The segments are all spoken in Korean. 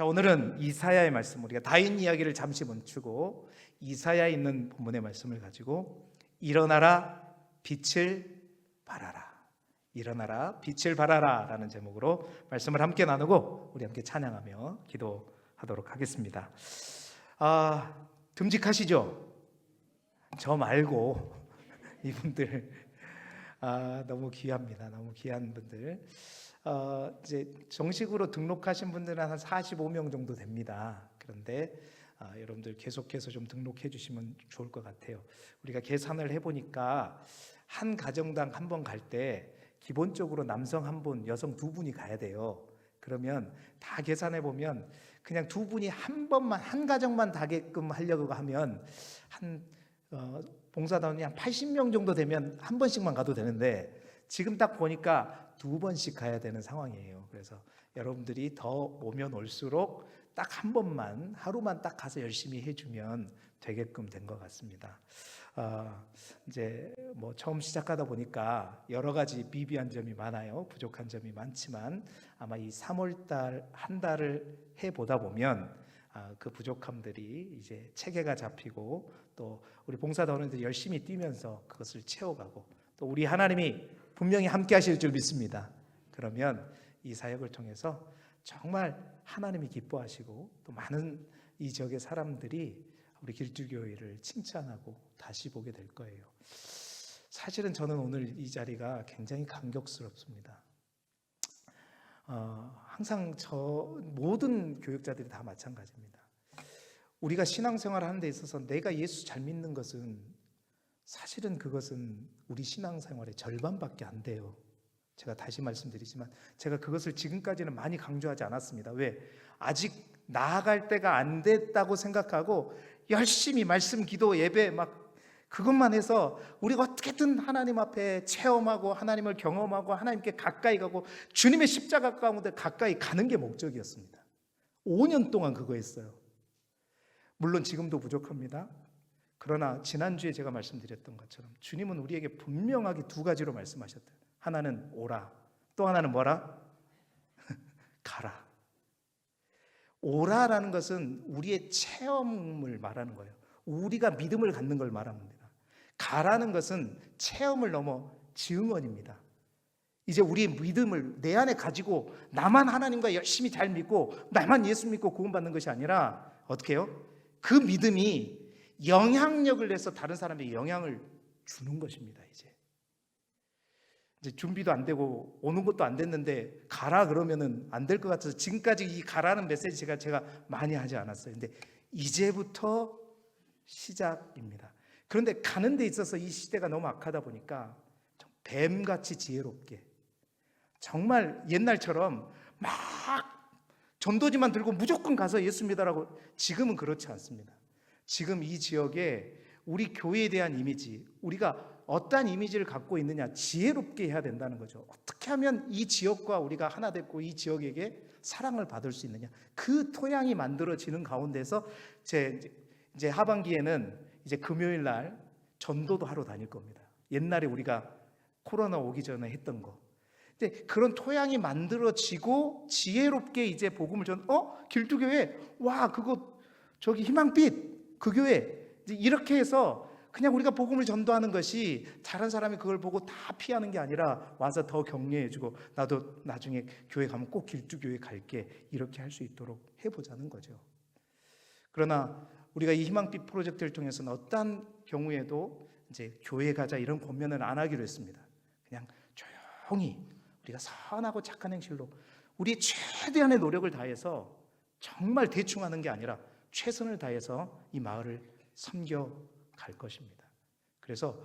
자, 오늘은 이사야의 말씀, 우리가 다윗 이야기를 잠시 멈추고 이사야에 있는 본문의 말씀을 가지고 일어나라 빛을 발하라, 일어나라 빛을 발하라 라는 제목으로 말씀을 함께 나누고 우리 함께 찬양하며 기도하도록 하겠습니다. 듬직하시죠? 저 말고 이분들 너무 귀합니다. 너무 귀한 분들. 이제 정식으로 등록하신 분들은 한 45명 정도 됩니다. 그런데 여러분들 계속해서 좀 등록해 주시면 좋을 것 같아요. 우리가 계산을 해보니까 한 가정당 한 번 갈 때 기본적으로 남성 한 분, 여성 두 분이 가야 돼요. 그러면 다 계산해 보면 그냥 두 분이 한 번만, 한 가정만 가게끔 하려고 하면 봉사단원이 한 80명 정도 되면 한 번씩만 가도 되는데 지금 딱 보니까 두 번씩 가야 되는 상황이에요. 그래서 여러분들이 더 오면 올수록 딱 한 번만, 하루만 딱 가서 열심히 해주면 되게끔 된 것 같습니다. 이제 뭐 처음 시작하다 보니까 여러 가지 미비한 점이 많아요. 부족한 점이 많지만 아마 이 3월달 한 달을 해보다 보면 그 부족함들이 이제 체계가 잡히고 또 우리 봉사단원들이 열심히 뛰면서 그것을 채워가고 또 우리 하나님이 분명히 함께 하실 줄 믿습니다. 그러면 이 사역을 통해서 정말 하나님이 기뻐하시고 또 많은 이 지역의 사람들이 우리 길주교회를 칭찬하고 다시 보게 될 거예요. 사실은 저는 오늘 이 자리가 굉장히 감격스럽습니다. 항상 모든 교육자들이 다 마찬가지입니다. 우리가 신앙생활을 하는 데 있어서 내가 예수 잘 믿는 것은 사실은 그것은 우리 신앙생활의 절반밖에 안 돼요. 제가 다시 말씀드리지만 제가 그것을 지금까지는 많이 강조하지 않았습니다. 왜? 아직 나아갈 때가 안 됐다고 생각하고 열심히 말씀, 기도, 예배 막 그것만 해서 우리가 어떻게든 하나님 앞에 체험하고 하나님을 경험하고 하나님께 가까이 가고 주님의 십자가 가운데 가까이 가는 게 목적이었습니다. 5년 동안 그거 했어요. 물론 지금도 부족합니다. 그러나 지난주에 제가 말씀드렸던 것처럼 주님은 우리에게 분명하게 두 가지로 말씀하셨대요. 하나는 오라, 또 하나는 뭐라? 가라. 오라라는 것은 우리의 체험을 말하는 거예요. 우리가 믿음을 갖는 걸 말합니다. 가라는 것은 체험을 넘어 증언입니다. 이제 우리의 믿음을 내 안에 가지고 나만 하나님과 열심히 잘 믿고 나만 예수 믿고 구원받는 것이 아니라 어떻게 해요? 그 믿음이 영향력을 내서 다른 사람에게 영향을 주는 것입니다. 이제 준비도 안 되고 오는 것도 안 됐는데 가라 그러면은 안 될 것 같아서 지금까지 이 가라는 메시지 제가 많이 하지 않았어요. 근데 이제부터 시작입니다. 그런데 가는 데 있어서 이 시대가 너무 악하다 보니까 뱀같이 지혜롭게 정말 옛날처럼 막 전도지만 들고 무조건 가서 예수 믿으라고 지금은 그렇지 않습니다. 지금 이 지역에 우리 교회에 대한 이미지, 우리가 어떠한 이미지를 갖고 있느냐 지혜롭게 해야 된다는 거죠. 어떻게 하면 이 지역과 우리가 하나 됐고 이 지역에게 사랑을 받을 수 있느냐, 그 토양이 만들어지는 가운데서 이제 하반기에는 이제 금요일 날 전도도 하러 다닐 겁니다. 옛날에 우리가 코로나 오기 전에 했던 거. 근데 그런 토양이 만들어지고 지혜롭게 이제 복음을 길두교회, 와 그거 저기 희망빛 그 교회, 이제 이렇게 해서 그냥 우리가 복음을 전도하는 것이 다른 사람이 그걸 보고 다 피하는 게 아니라 와서 더 격려해주고 나도 나중에 교회 가면 꼭 길두교회 갈게, 이렇게 할 수 있도록 해보자는 거죠. 그러나 우리가 이 희망빛 프로젝트를 통해서는 어떠한 경우에도 이제 교회 가자 이런 권면을 안 하기로 했습니다. 그냥 조용히 우리가 선하고 착한 행실로 우리 최대한의 노력을 다해서 정말 대충 하는 게 아니라 최선을 다해서 이 마을을 섬겨갈 것입니다. 그래서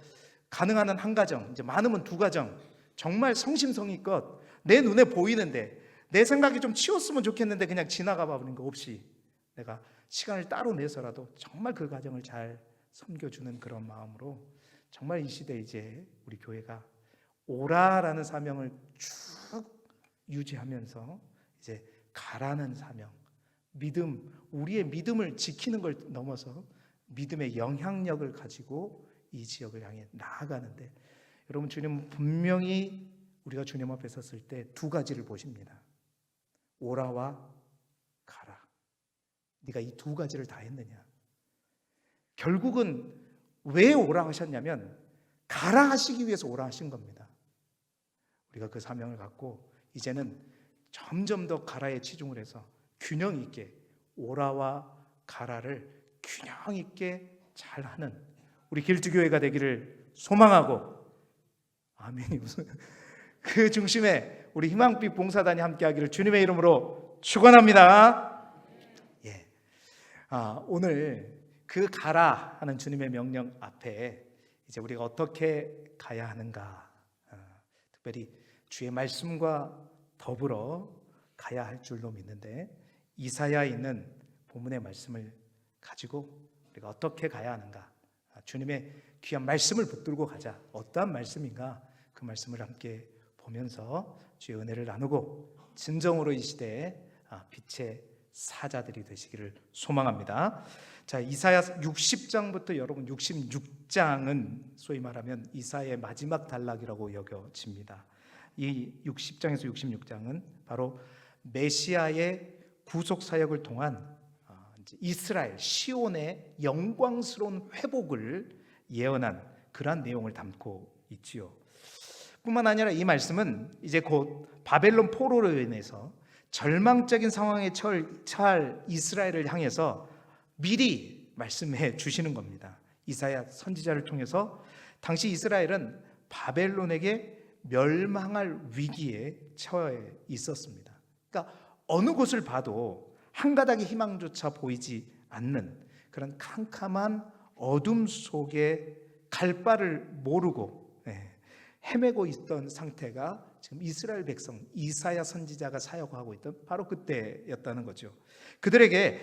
가능한 한 한 가정, 이제 많으면 두 가정, 정말 성심성의껏 내 눈에 보이는데 내 생각이 좀 치웠으면 좋겠는데 그냥 지나가 버리는 거 없이 내가 시간을 따로 내서라도 정말 그 가정을 잘 섬겨주는 그런 마음으로 정말 이 시대에 이제 우리 교회가 오라라는 사명을 쭉 유지하면서 이제 가라는 사명, 믿음, 우리의 믿음을 지키는 걸 넘어서 믿음의 영향력을 가지고 이 지역을 향해 나아가는데, 여러분 주님은 분명히 우리가 주님 앞에 섰을 때 두 가지를 보십니다. 오라와 가라. 네가 이 두 가지를 다 했느냐? 결국은 왜 오라 하셨냐면 가라 하시기 위해서 오라 하신 겁니다. 우리가 그 사명을 갖고 이제는 점점 더 가라에 치중을 해서 균형 있게 오라와 가라를 균형 있게 잘하는 우리 길주교회가 되기를 소망하고, 아멘이 무슨 그 중심에 우리 희망빛 봉사단이 함께하기를 주님의 이름으로 축원합니다. 예, 오늘 그 가라 하는 주님의 명령 앞에 이제 우리가 어떻게 가야 하는가, 특별히 주의 말씀과 더불어 가야 할 줄로 믿는데, 이사야에 있는 본문의 말씀을 가지고 우리가 어떻게 가야 하는가, 주님의 귀한 말씀을 붙들고 가자. 어떠한 말씀인가, 그 말씀을 함께 보면서 주의 은혜를 나누고 진정으로 이 시대에 빛의 사자들이 되시기를 소망합니다. 자, 이사야 60장부터 여러분 66장은 소위 말하면 이사야의 마지막 단락이라고 여겨집니다. 이 60장에서 66장은 바로 메시아의 구속 사역을 통한 이스라엘 시온의 영광스러운 회복을 예언한 그러한 내용을 담고 있지요. 뿐만 아니라 이 말씀은 이제 곧 바벨론 포로로 인해서 절망적인 상황에 처할 이스라엘을 향해서 미리 말씀해 주시는 겁니다. 이사야 선지자를 통해서 당시 이스라엘은 바벨론에게 멸망할 위기에 처해 있었습니다. 그러니까 어느 곳을 봐도 한 가닥의 희망조차 보이지 않는 그런 캄캄한 어둠 속에 갈 바를 모르고 헤매고 있던 상태가 지금 이스라엘 백성 이사야 선지자가 사역하고 있던 바로 그때였다는 거죠. 그들에게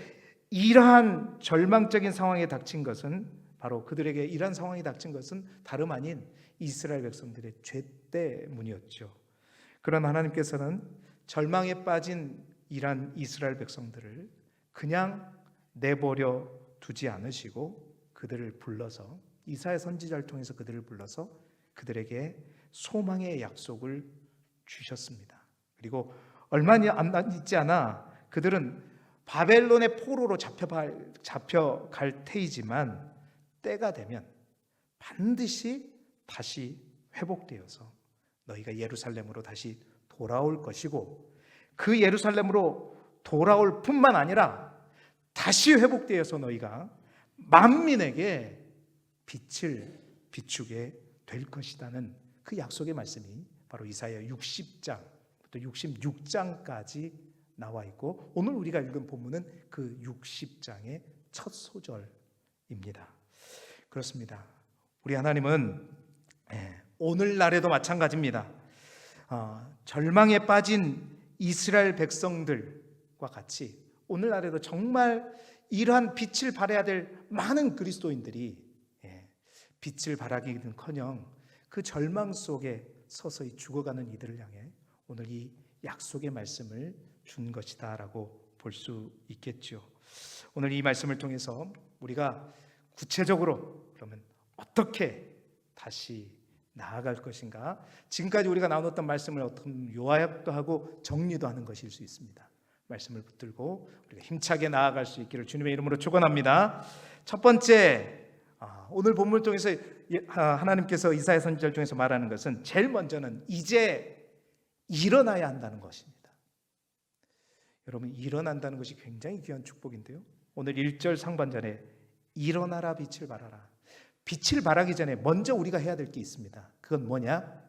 이러한 절망적인 상황에 닥친 것은 바로 그들에게 이러한 상황이 닥친 것은 다름 아닌 이스라엘 백성들의 죄 때문이었죠. 그러나 하나님께서는 절망에 빠진 이러한 이스라엘 백성들을 그냥 내버려 두지 않으시고 그들을 불러서 이사야 선지자를 통해서 그들을 불러서 그들에게 소망의 약속을 주셨습니다. 그리고 얼마 있지 않아 그들은 바벨론의 포로로 잡혀갈 테이지만 때가 되면 반드시 다시 회복되어서 너희가 예루살렘으로 다시 돌아올 것이고, 그 예루살렘으로 돌아올 뿐만 아니라 다시 회복되어서 너희가 만민에게 빛을 비추게 될 것이라는 그 약속의 말씀이 바로 이사야 60장부터 66장까지 나와 있고, 오늘 우리가 읽은 본문은 그 60장의 첫 소절입니다. 그렇습니다. 우리 하나님은 오늘날에도 마찬가지입니다. 절망에 빠진 이스라엘 백성들과 같이 오늘날에도 정말 이러한 빛을 발해야 될 많은 그리스도인들이 빛을 발하기는커녕 그 절망 속에 서서히 죽어가는 이들을 향해 오늘 이 약속의 말씀을 준 것이다라고 볼 수 있겠죠. 오늘 이 말씀을 통해서 우리가 구체적으로 그러면 어떻게 다시 나아갈 것인가, 지금까지 우리가 나눴던 말씀을 어떤 요약도 하고 정리도 하는 것일 수 있습니다. 말씀을 붙들고 우리가 힘차게 나아갈 수 있기를 주님의 이름으로 축원합니다. 첫 번째, 오늘 본문을 통해서 하나님께서 이사야 선지자를 통해서 말하는 것은 제일 먼저는 이제 일어나야 한다는 것입니다. 여러분, 일어난다는 것이 굉장히 귀한 축복인데요, 오늘 1절 상반절에 일어나라 빛을 발하라, 빛을 발하기 전에 먼저 우리가 해야 될 게 있습니다. 그건 뭐냐?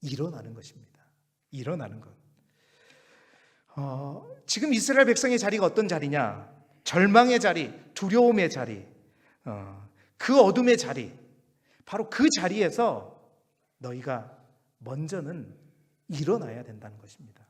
일어나는 것입니다. 일어나는 것. 지금 이스라엘 백성의 자리가 어떤 자리냐? 절망의 자리, 두려움의 자리, 그 어둠의 자리, 바로 그 자리에서 너희가 먼저는 일어나야 된다는 것입니다.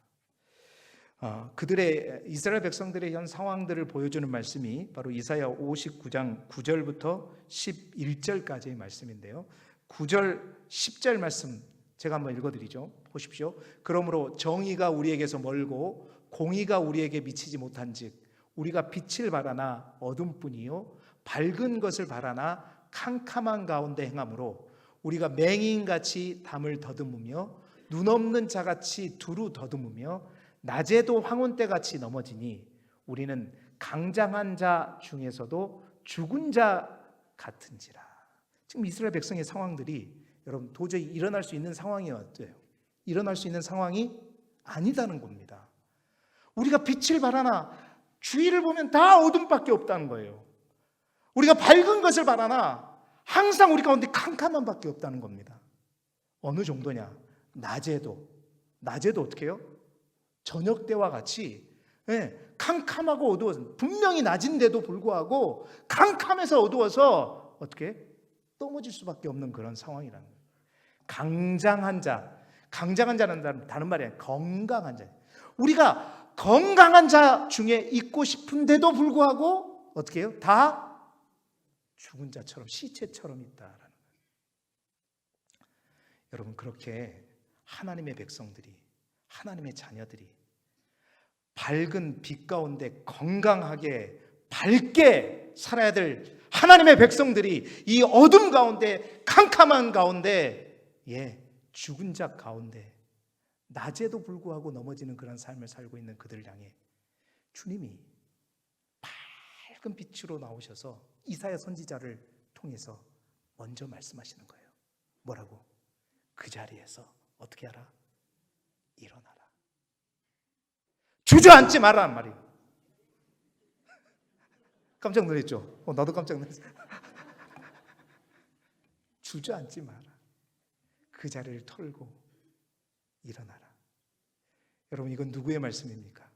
그들의 이스라엘 백성들의 현 상황들을 보여주는 말씀이 바로 이사야 59장 9절부터 11절까지의 말씀인데요, 9절 10절 말씀 제가 한번 읽어드리죠. 보십시오. 그러므로 정의가 우리에게서 멀고 공의가 우리에게 미치지 못한즉 우리가 빛을 바라나 어둠뿐이요 밝은 것을 바라나 캄캄한 가운데 행함으로 우리가 맹인같이 담을 더듬으며 눈 없는 자같이 두루 더듬으며 낮에도 황혼때같이 넘어지니 우리는 강장한 자 중에서도 죽은 자 같은지라. 지금 이스라엘 백성의 상황들이 여러분 도저히 일어날 수 있는 상황이 어때요? 일어날 수 있는 상황이 아니다는 겁니다. 우리가 빛을 바라나 주위를 보면 다 어둠밖에 없다는 거예요. 우리가 밝은 것을 바라나 항상 우리 가운데 캄캄한 밖에 없다는 겁니다. 어느 정도냐? 낮에도 어떻게 해요? 저녁 때와 같이 캄캄하고 어두워서 분명히 낮인데도 불구하고 캄캄해서 어두워서 어떻게 넘어질 수밖에 없는 그런 상황이라는 거예요. 강장한 자는 다른 말이 아니라 건강한 자. 우리가 건강한 자 중에 있고 싶은데도 불구하고 어떻게 해요? 다 죽은 자처럼 시체처럼 있다라는 거예요. 여러분 그렇게 하나님의 백성들이 하나님의 자녀들이 밝은 빛 가운데 건강하게 밝게 살아야 될 하나님의 백성들이 이 어둠 가운데 캄캄한 가운데 죽은 자 가운데 낮에도 불구하고 넘어지는 그런 삶을 살고 있는 그들을 향해 주님이 밝은 빛으로 나오셔서 이사야 선지자를 통해서 먼저 말씀하시는 거예요. 뭐라고? 그 자리에서 어떻게 하라? 일어나라. 주저앉지 말라는 말이에요. 깜짝 놀랐죠? 나도 깜짝 놀랐어요. 주저앉지 마라. 그 자리를 털고 일어나라. 여러분 이건 누구의 말씀입니까?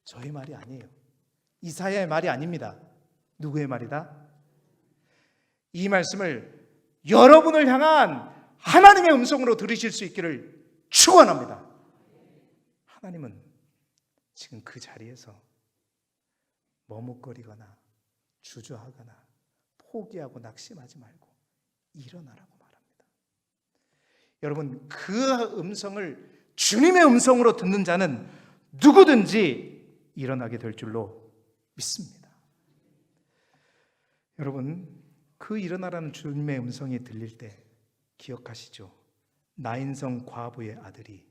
저의 말이 아니에요. 이사야의 말이 아닙니다. 누구의 말이다? 이 말씀을 여러분을 향한 하나님의 음성으로 들으실 수 있기를 축원합니다. 하나님은 지금 그 자리에서 머뭇거리거나 주저하거나 포기하고 낙심하지 말고 일어나라고 말합니다. 여러분 그 음성을 주님의 음성으로 듣는 자는 누구든지 일어나게 될 줄로 믿습니다. 여러분 그 일어나라는 주님의 음성이 들릴 때 기억하시죠? 나인성 과부의 아들이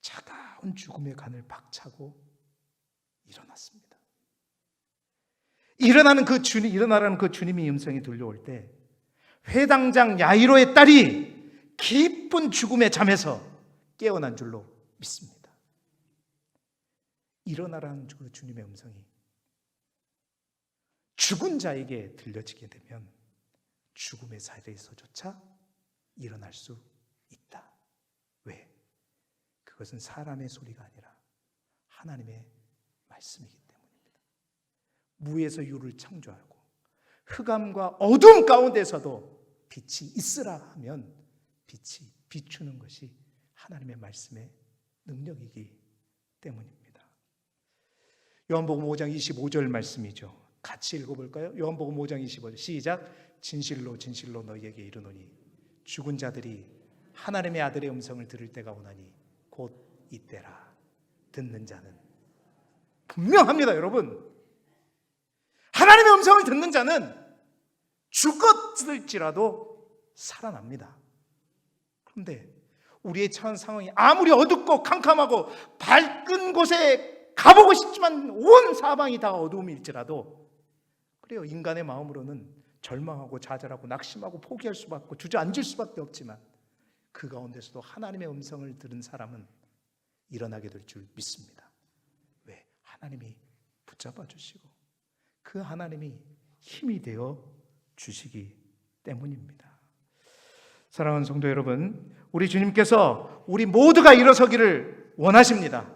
차가운 죽음의 간을 박차고 일어났습니다. 일어나라는 그 주님의 음성이 들려올 때 회당장 야이로의 딸이 깊은 죽음의 잠에서 깨어난 줄로 믿습니다. 일어나라는 그 주님의 음성이 죽은 자에게 들려지게 되면 죽음의 자리에서조차 일어날 수 있다. 왜? 그것은 사람의 소리가 아니라 하나님의 말씀이기 때문입니다. 무에서 유를 창조하고 흑암과 어둠 가운데서도 빛이 있으라 하면 빛이 비추는 것이 하나님의 말씀의 능력이기 때문입니다. 요한복음 5장 25절 말씀이죠. 같이 읽어볼까요? 요한복음 5장 25절 시작. 진실로 진실로 너희에게 이르노니 죽은 자들이 하나님의 아들의 음성을 들을 때가 오나니 곧 이때라. 듣는 자는 분명합니다. 여러분 하나님의 음성을 듣는 자는 죽었을지라도 살아납니다. 그런데 우리의 처한 상황이 아무리 어둡고 캄캄하고 밝은 곳에 가보고 싶지만 온 사방이 다 어두움일지라도 그래요. 인간의 마음으로는 절망하고 좌절하고 낙심하고 포기할 수밖에 없고 주저앉을 수밖에 없지만 그 가운데서도 하나님의 음성을 들은 사람은 일어나게 될 줄 믿습니다. 왜? 하나님이 붙잡아 주시고 그 하나님이 힘이 되어 주시기 때문입니다. 사랑하는 성도 여러분, 우리 주님께서 우리 모두가 일어서기를 원하십니다.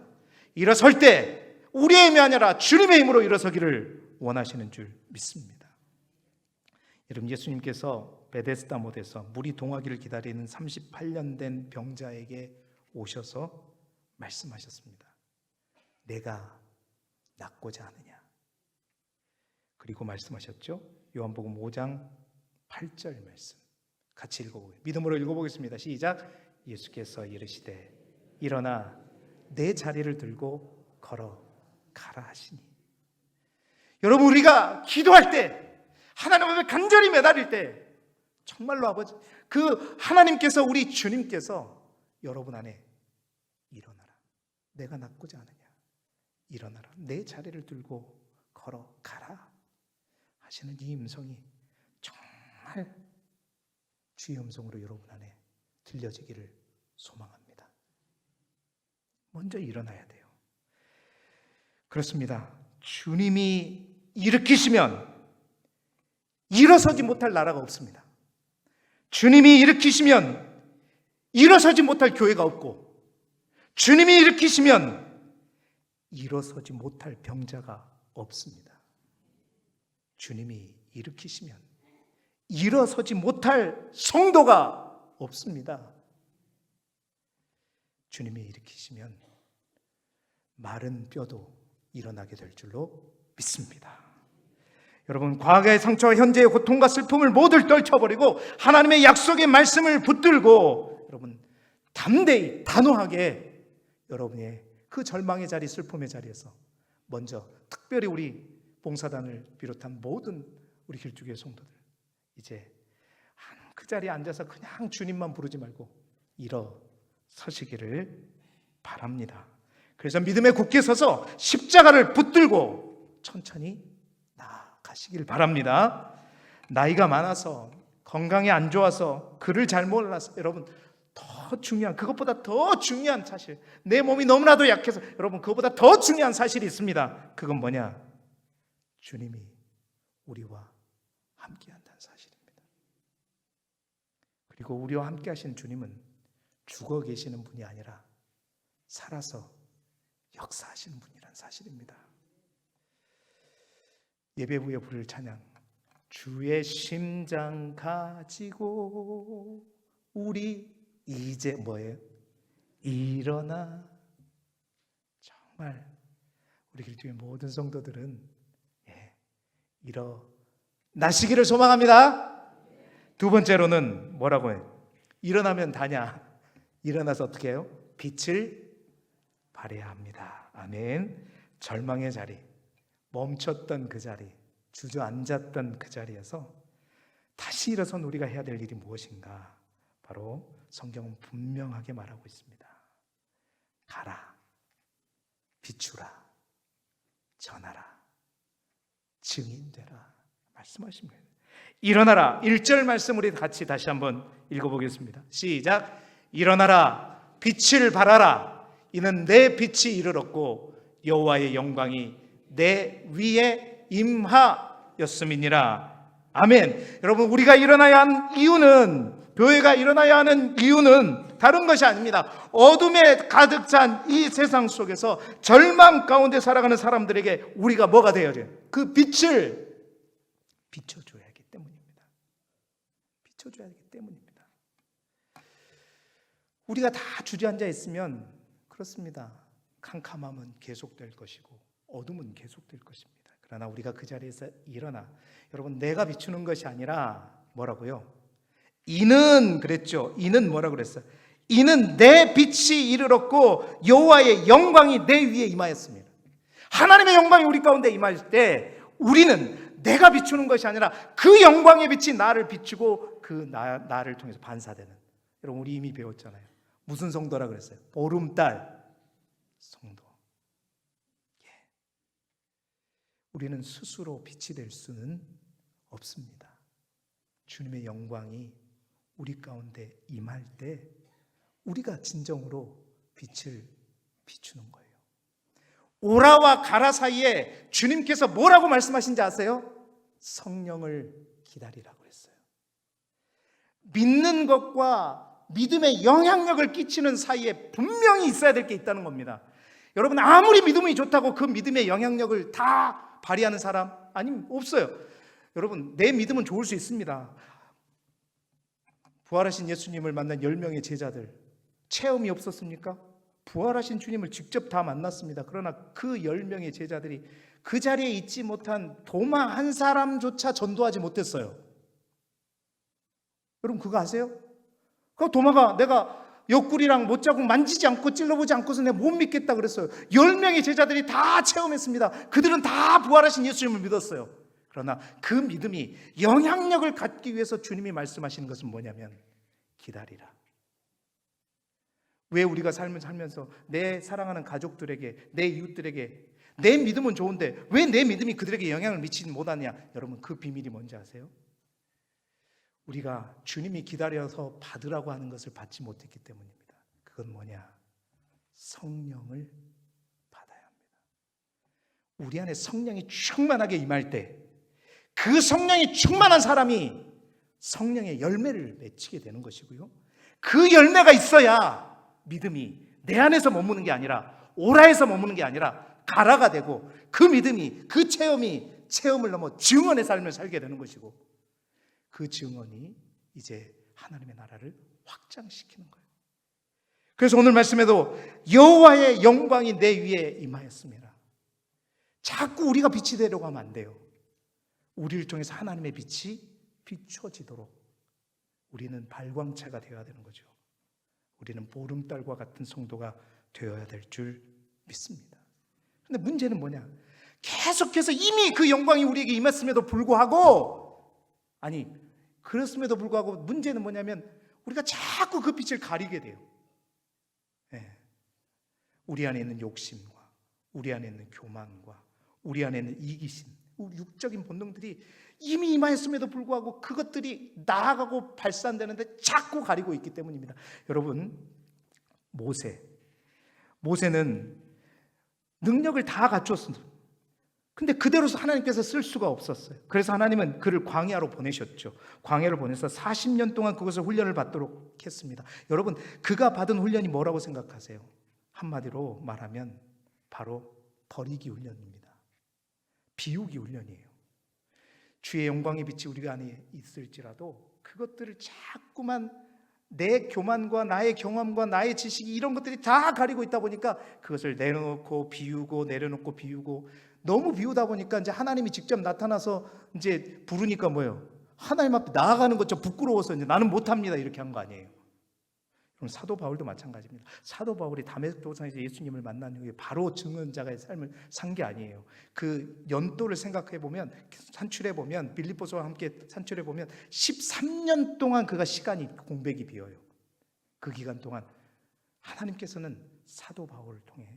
일어설 때 우리의 힘이 아니라 주님의 힘으로 일어서기를 원하시는 줄 믿습니다. 여러분 예수님께서 베데스다 못에서 물이 동하기를 기다리는 38년 된 병자에게 오셔서 말씀하셨습니다. 내가 낫고자 하느냐. 그리고 말씀하셨죠. 요한복음 5장 8절 말씀 같이 읽어보겠습니다. 믿음으로 읽어보겠습니다. 시작. 예수께서 이르시되 일어나 내 자리를 들고 걸어가라 하시니. 여러분 우리가 기도할 때 하나님 앞에 간절히 매달릴 때 정말로 아버지 그 하나님께서 우리 주님께서 여러분 안에 일어나라. 내가 낫고자 하느냐. 일어나라. 내 자리를 들고 걸어가라 하시는 이 음성이 정말 주의 음성으로 여러분 안에 들려지기를 소망합니다. 먼저 일어나야 돼요. 그렇습니다. 주님이 일으키시면 일어서지 못할 나라가 없습니다. 주님이 일으키시면 일어서지 못할 교회가 없고, 주님이 일으키시면 일어서지 못할 병자가 없습니다. 주님이 일으키시면 일어서지 못할 성도가 없습니다. 주님이 일으키시면 마른 뼈도 일어나게 될 줄로 믿습니다. 여러분, 과거의 상처와 현재의 고통과 슬픔을 모두 떨쳐버리고 하나님의 약속의 말씀을 붙들고 여러분 담대히 단호하게 여러분의 그 절망의 자리, 슬픔의 자리에서 먼저 특별히 우리 봉사단을 비롯한 모든 우리 길쭉의 성도들, 이제 그 자리에 앉아서 그냥 주님만 부르지 말고 일어서시기를 바랍니다. 그래서 믿음에 굳게 서서 십자가를 붙들고 천천히 나아가시길 바랍니다. 나이가 많아서, 건강이 안 좋아서, 글을 잘 몰라서, 여러분 더 중요한, 그것보다 더 중요한 사실, 내 몸이 너무나도 약해서, 여러분 그것보다 더 중요한 사실이 있습니다. 그건 뭐냐? 주님이 우리와 함께한다는 사실입니다. 그리고 우리와 함께 하시는 주님은 죽어 계시는 분이 아니라 살아서 역사하시는 분이란 사실입니다. 예배 후에 부를 찬양, 주의 심장 가지고 우리 이제 뭐예요? 일어나. 정말 우리 길쭉의 모든 성도들은 일어나시기를 소망합니다. 두 번째로는 뭐라고 해요? 일어나면 다냐? 일어나서 어떻게 해요? 빛을 발해야 합니다. 아멘. 절망의 자리, 멈췄던 그 자리, 주저앉았던 그 자리에서 다시 일어선 우리가 해야 될 일이 무엇인가? 바로 성경은 분명하게 말하고 있습니다. 가라, 비추라, 전하라, 증인되라 말씀하십니다. 일어나라. 1절 말씀 우리 같이 다시 한번 읽어보겠습니다. 시작. 일어나라, 빛을 발하라. 이는 내 빛이 이르렀고 여호와의 영광이 내 위에 임하였음이니라. 아멘. 여러분, 우리가 일어나야 하는 이유는, 교회가 일어나야 하는 이유는 다른 것이 아닙니다. 어둠에 가득 찬 이 세상 속에서 절망 가운데 살아가는 사람들에게 우리가 뭐가 되어야 돼요? 그 빛을 비춰줘야 하기 때문입니다. 비춰줘야 하기 때문입니다. 우리가 다 주저앉아 있으면 그렇습니다. 캄캄함은 계속될 것이고 어둠은 계속될 것입니다. 그러나 우리가 그 자리에서 일어나, 여러분 내가 비추는 것이 아니라 뭐라고요? 이는 그랬죠. 이는 뭐라고 그랬어요? 이는 내 빛이 이르렀고 여호와의 영광이 내 위에 임하였습니다. 하나님의 영광이 우리 가운데 임할 때 우리는 내가 비추는 것이 아니라 그 영광의 빛이 나를 비추고 그 나를 통해서 반사되는. 여러분 우리 이미 배웠잖아요. 무슨 성도라 그랬어요? 보름달 성도. 우리는 스스로 빛이 될 수는 없습니다. 주님의 영광이 우리 가운데 임할 때 우리가 진정으로 빛을 비추는 거예요. 오라와 가라 사이에 주님께서 뭐라고 말씀하신지 아세요? 성령을 기다리라고 했어요. 믿는 것과 믿음의 영향력을 끼치는 사이에 분명히 있어야 될 게 있다는 겁니다. 여러분 아무리 믿음이 좋다고 그 믿음의 영향력을 다 발휘하는 사람 아니면 없어요. 여러분 내 믿음은 좋을 수 있습니다. 부활하신 예수님을 만난 10명의 제자들 체험이 없었습니까? 부활하신 주님을 직접 다 만났습니다. 그러나 그 10명의 제자들이 그 자리에 있지 못한 도마 한 사람조차 전도하지 못했어요. 여러분 그거 아세요? 그 도마가 내가 옆구리랑 못자국 만지지 않고 찔러보지 않고서 내가 못 믿겠다 그랬어요. 10명의 제자들이 다 체험했습니다. 그들은 다 부활하신 예수님을 믿었어요. 그러나 그 믿음이 영향력을 갖기 위해서 주님이 말씀하시는 것은 뭐냐면 기다리라. 왜 우리가 삶을 살면서 내 사랑하는 가족들에게, 내 이웃들에게 내 믿음은 좋은데 왜 내 믿음이 그들에게 영향을 미치지 못하냐? 여러분, 그 비밀이 뭔지 아세요? 우리가 주님이 기다려서 받으라고 하는 것을 받지 못했기 때문입니다. 그건 뭐냐? 성령을 받아야 합니다. 우리 안에 성령이 충만하게 임할 때 그 성령이 충만한 사람이 성령의 열매를 맺히게 되는 것이고요, 그 열매가 있어야 믿음이 내 안에서 머무는 게 아니라 오라에서 머무는 게 아니라 가라가 되고, 그 믿음이, 그 체험이 체험을 넘어 증언의 삶을 살게 되는 것이고, 그 증언이 이제 하나님의 나라를 확장시키는 거예요. 그래서 오늘 말씀에도 여호와의 영광이 내 위에 임하였습니다. 자꾸 우리가 빛이 되려고 하면 안 돼요. 우리를 통해서 하나님의 빛이 비춰지도록 우리는 발광체가 되어야 되는 거죠. 우리는 보름달과 같은 성도가 되어야 될 줄 믿습니다. 그런데 문제는 뭐냐? 계속해서 이미 그 영광이 우리에게 임했음에도 불구하고, 아니 그렇음에도 불구하고 문제는 뭐냐면 우리가 자꾸 그 빛을 가리게 돼요. 네. 우리 안에 있는 욕심과 우리 안에 있는 교만과 우리 안에 있는 이기심, 우리 육적인 본능들이 이미 임하였음에도 불구하고 그것들이 나아가고 발산되는데 자꾸 가리고 있기 때문입니다. 여러분, 모세는 능력을 다 갖췄습니다. 근데 그대로서 하나님께서 쓸 수가 없었어요. 그래서 하나님은 그를 광야로 보내셨죠. 광야를 보내서 40년 동안 그것을 훈련을 받도록 했습니다. 여러분, 그가 받은 훈련이 뭐라고 생각하세요? 한마디로 말하면 바로 버리기 훈련입니다. 비우기 훈련이에요. 주의 영광의 빛이 우리 안에 있을지라도 그것들을 자꾸만 내 교만과 나의 경험과 나의 지식이 이런 것들이 다 가리고 있다 보니까 그것을 내려놓고 비우고 내려놓고 비우고, 너무 비우다 보니까 이제 하나님이 직접 나타나서 이제 부르니까 뭐예요? 하나님 앞에 나아가는 것 좀 부끄러워서 이제 나는 못합니다 이렇게 한 거 아니에요. 그럼 사도 바울도 마찬가지입니다. 사도 바울이 다메섹 도상에서 예수님을 만난 후에 바로 증언자의 삶을 산 게 아니에요. 그 연도를 생각해 보면, 산출해 보면, 빌립보서와 함께 산출해 보면 13년 동안 그가 시간이 공백이 비어요. 그 기간 동안 하나님께서는 사도 바울을 통해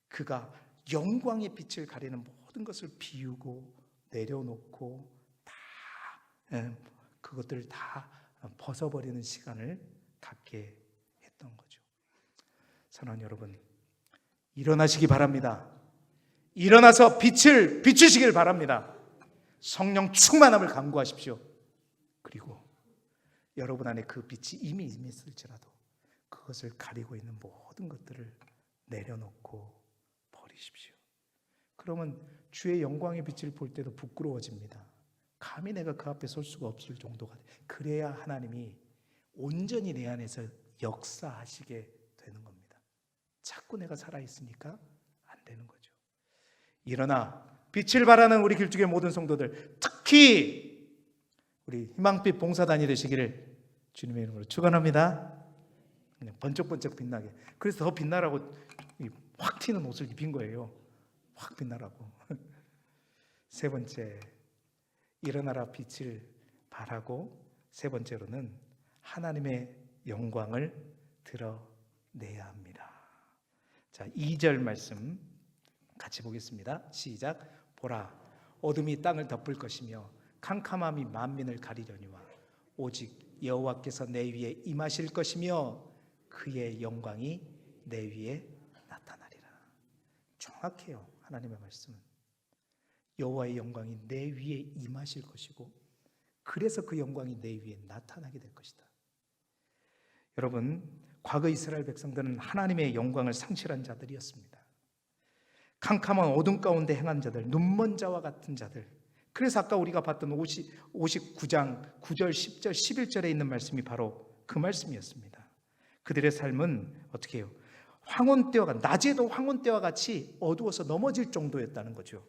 그가 영광의 빛을 가리는 모든 것을 비우고 내려놓고 다 그것들을 다 벗어버리는 시간을 갖게 했던 거죠. 사랑하는 여러분, 일어나시기 바랍니다. 일어나서 빛을 비추시길 바랍니다. 성령 충만함을 강구하십시오. 그리고 여러분 안에 그 빛이 이미 임했을지라도 그것을 가리고 있는 모든 것들을 내려놓고 버리십시오. 그러면 주의 영광의 빛을 볼 때도 부끄러워집니다. 감히 내가 그 앞에 설 수가 없을 정도가 돼요. 그래야 하나님이 온전히 내 안에서 역사하시게 되는 겁니다. 자꾸 내가 살아있으니까 안 되는 거죠. 일어나 빛을 발하는 우리 길쭉의 모든 성도들, 특히 우리 희망빛 봉사단이 되시기를 주님의 이름으로 축원합니다. 그냥 번쩍번쩍 빛나게. 그래서 더 빛나라고 확 튀는 옷을 입힌 거예요. 확 빛나라고. 세 번째, 일어나라 빛을 발하고, 세 번째로는 하나님의 영광을 드러내야 합니다. 자, 2절 말씀 같이 보겠습니다. 시작. 보라, 어둠이 땅을 덮을 것이며 캄캄함이 만민을 가리려니와 오직 여호와께서 내 위에 임하실 것이며 그의 영광이 내 위에 나타나리라. 정확해요. 하나님의 말씀은 여호와의 영광이 내 위에 임하실 것이고, 그래서 그 영광이 내 위에 나타나게 될 것이다. 여러분, 과거 이스라엘 백성들은 하나님의 영광을 상실한 자들이었습니다. 캄캄한 어둠 가운데 행한 자들, 눈먼 자와 같은 자들. 그래서 아까 우리가 봤던 59장 9절, 10절, 11절에 있는 말씀이 바로 그 말씀이었습니다. 그들의 삶은 어떻게 해요? 낮에도 황혼때와 같이 어두워서 넘어질 정도였다는 거죠.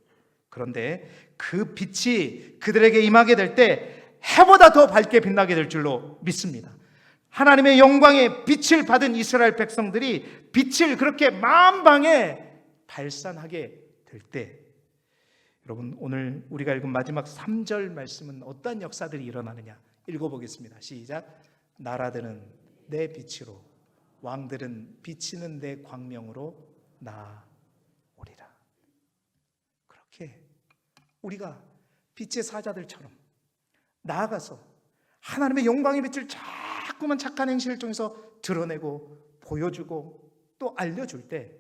그런데 그 빛이 그들에게 임하게 될 때 해보다 더 밝게 빛나게 될 줄로 믿습니다. 하나님의 영광의 빛을 받은 이스라엘 백성들이 빛을 그렇게 만방에 발산하게 될 때, 여러분, 오늘 우리가 읽은 마지막 3절 말씀은 어떤 역사들이 일어나느냐 읽어보겠습니다. 시작. 나라들은 내 빛으로, 왕들은 비치는 내 광명으로 나오리라. 우리가 빛의 사자들처럼 나아가서 하나님의 영광의 빛을 자꾸만 착한 행실을 통해서 드러내고 보여주고 또 알려줄 때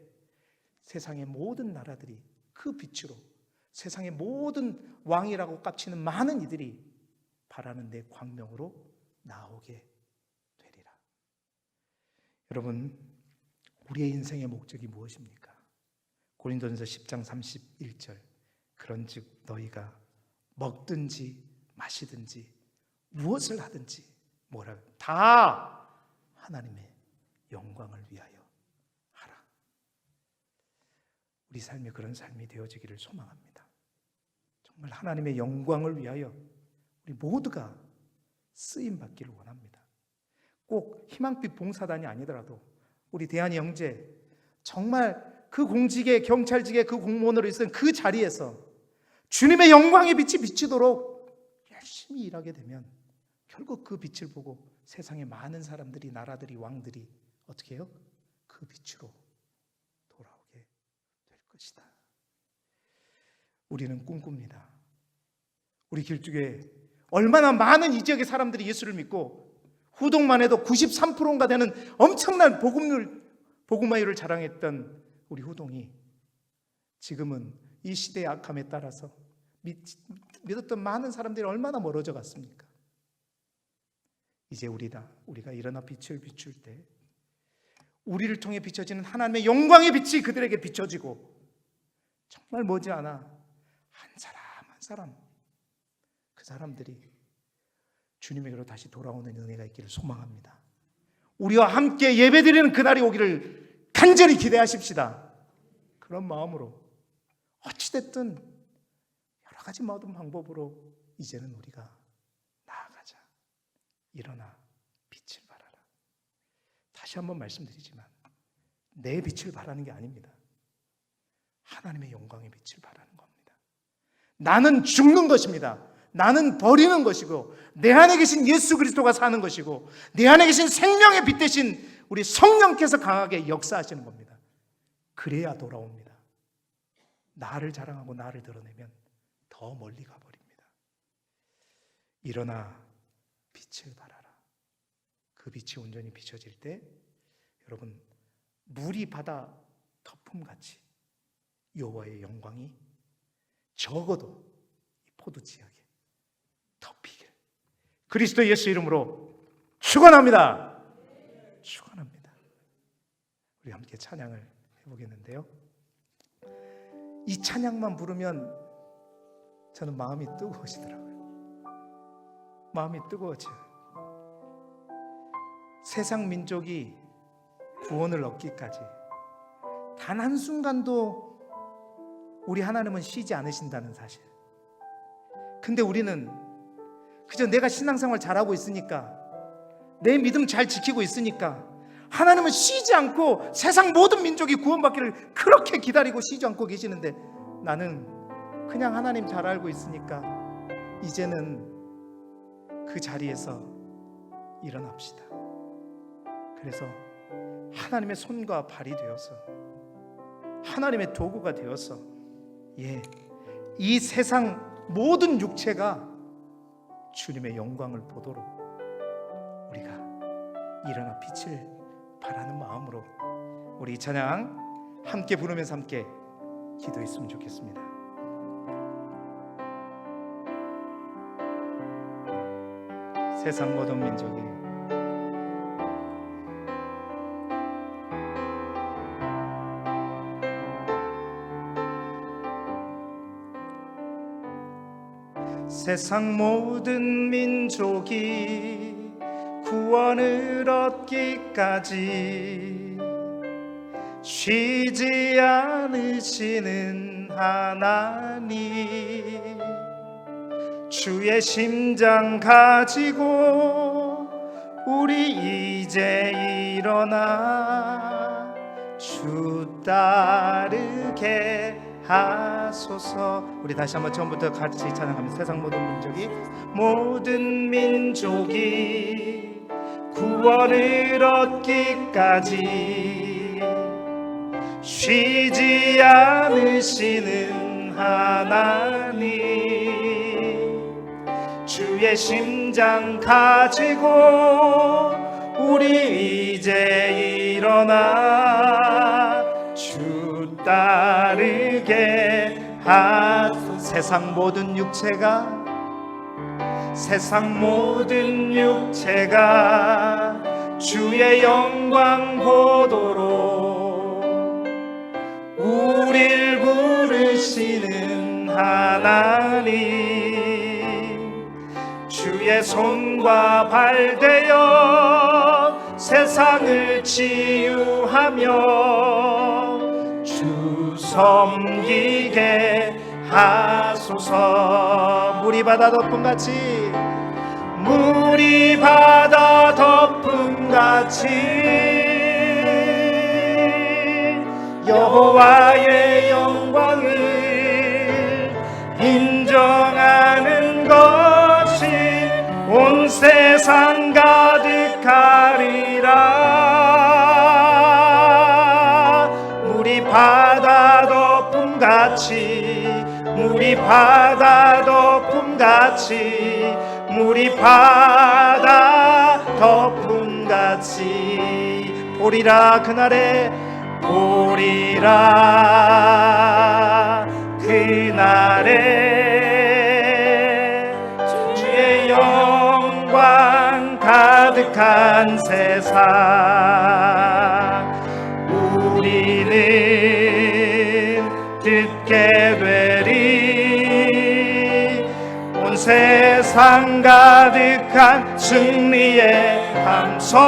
세상의 모든 나라들이 그 빛으로, 세상의 모든 왕이라고 깝치는 많은 이들이 바라는 내 광명으로 나오게 되리라. 여러분, 우리의 인생의 목적이 무엇입니까? 고린도전서 10장 31절, 그런즉 너희가 먹든지 마시든지 무엇을 하든지 뭐라 다 하나님의 영광을 위하여 하라. 우리 삶이 그런 삶이 되어지기를 소망합니다. 정말 하나님의 영광을 위하여 우리 모두가 쓰임 받기를 원합니다. 꼭 희망빛 봉사단이 아니더라도 우리 대한이 형제 정말 그 공직에, 경찰직에 그 공무원으로 있은 그 자리에서 주님의 영광의 빛이 비치도록 열심히 일하게 되면 결국 그 빛을 보고 세상의 많은 사람들이, 나라들이, 왕들이 어떻게 해요? 그 빛으로 돌아오게 될 것이다. 우리는 꿈꿉니다. 우리 길쭉에 얼마나 많은 이 지역의 사람들이 예수를 믿고 후동만 해도 93%인가 되는 엄청난 복음화율을 자랑했던 우리 후동이 지금은 이 시대의 악함에 따라서 믿었던 많은 사람들이 얼마나 멀어져 갔습니까? 이제 우리가 일어나 빛을 비출 때 우리를 통해 비춰지는 하나님의 영광의 빛이 그들에게 비춰지고 정말 머지않아 한 사람 한 사람 그 사람들이 주님에게로 다시 돌아오는 은혜가 있기를 소망합니다. 우리와 함께 예배드리는 그날이 오기를 간절히 기대하십시다. 그런 마음으로 어찌됐든 여러 가지 모든 방법으로 이제는 우리가 나아가자. 일어나 빛을 발하라. 다시 한번 말씀드리지만 내 빛을 발하는 게 아닙니다. 하나님의 영광의 빛을 발하는 겁니다. 나는 죽는 것입니다. 나는 버리는 것이고 내 안에 계신 예수 그리스도가 사는 것이고 내 안에 계신 생명의 빛 대신 우리 성령께서 강하게 역사하시는 겁니다. 그래야 돌아옵니다. 나를 자랑하고 나를 드러내면 더 멀리 가버립니다. 일어나 빛을 발하라. 그 빛이 온전히 비춰질 때 여러분, 물이 바다 덮음같이 여호와의 영광이 적어도 이 포도 지역에 덮이길 그리스도 예수 이름으로 축원합니다. 축원합니다. 우리 함께 찬양을 해보겠는데요, 이 찬양만 부르면 저는 마음이 뜨거워지더라고요. 마음이 뜨거워져요. 세상 민족이 구원을 얻기까지 단 한순간도 우리 하나님은 쉬지 않으신다는 사실. 근데 우리는 그저 내가 신앙생활 잘하고 있으니까, 내 믿음 잘 지키고 있으니까 하나님은 쉬지 않고 세상 모든 민족이 구원받기를 그렇게 기다리고 쉬지 않고 계시는데, 나는 그냥 하나님 잘 알고 있으니까 이제는 그 자리에서 일어납시다. 그래서 하나님의 손과 발이 되어서 하나님의 도구가 되어서 이 세상 모든 육체가 주님의 영광을 보도록 우리가 일어나 빛을 발하는 마음으로 우리 이 찬양 함께 부르면서 함께 기도했으면 좋겠습니다. 세상 모든 민족이 세상 모든 민족이 구원을 얻기까지 쉬지 않으시는 하나님, 주의 심장 가지고 우리 이제 일어나 주 따르게 하소서. 우리 다시 한번 처음부터 같이 찬양하면서 세상 모든 민족이 구원을 얻기까지 쉬지 않으시는 하나님, 주의 심장 가지고 우리 이제 일어나 주 따르게 하소서. 세상 모든 육체가 주의 영광 보도록 우릴 부르시는 하나님, 주의 손과 발 되어 세상을 치유하며 주 섬기게 하소서. 물이 바다 덮음같이 여호와의 영광을 인정하는 것이 온 세상 가득하리라. 물이 바다 덮음같이 보리라 그날에 주의 영광 가득한 세상 우리는 듣게 되리. 온 세상 가득한 승리의 함성,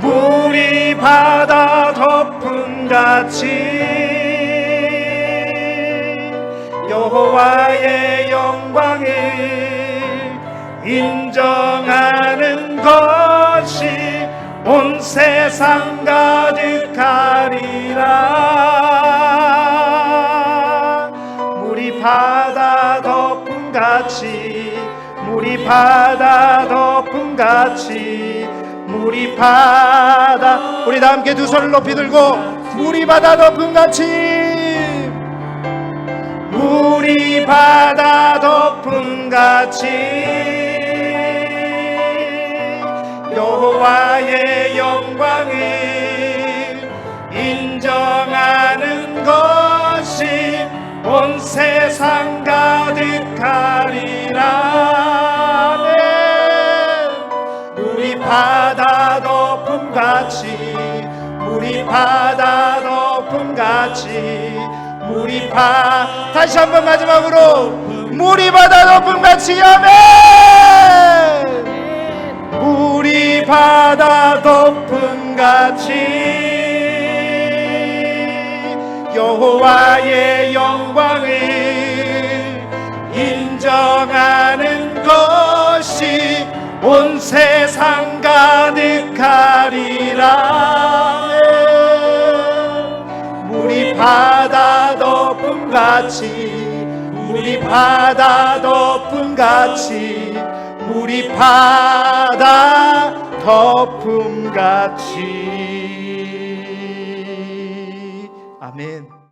물이 바다 덮음같이 여호와의 영광을 인정하는 것이 온 세상 가득하리라. 물이 바다 덮음같이 우리 다 함께 두 손을 높이 들고 물이 바다 덮음같이 여호와의 영광을 인정하는 것이 온 세상 가득하리라. 물이 바다 덮음같이 다시 한번 마지막으로 물이 바다 덮음같이 아멘. 물이 바다 덮음같이 여호와의 영광을 인정하는 것이 온 세상 가득하리라. 물이 바다 덮음같이 아멘.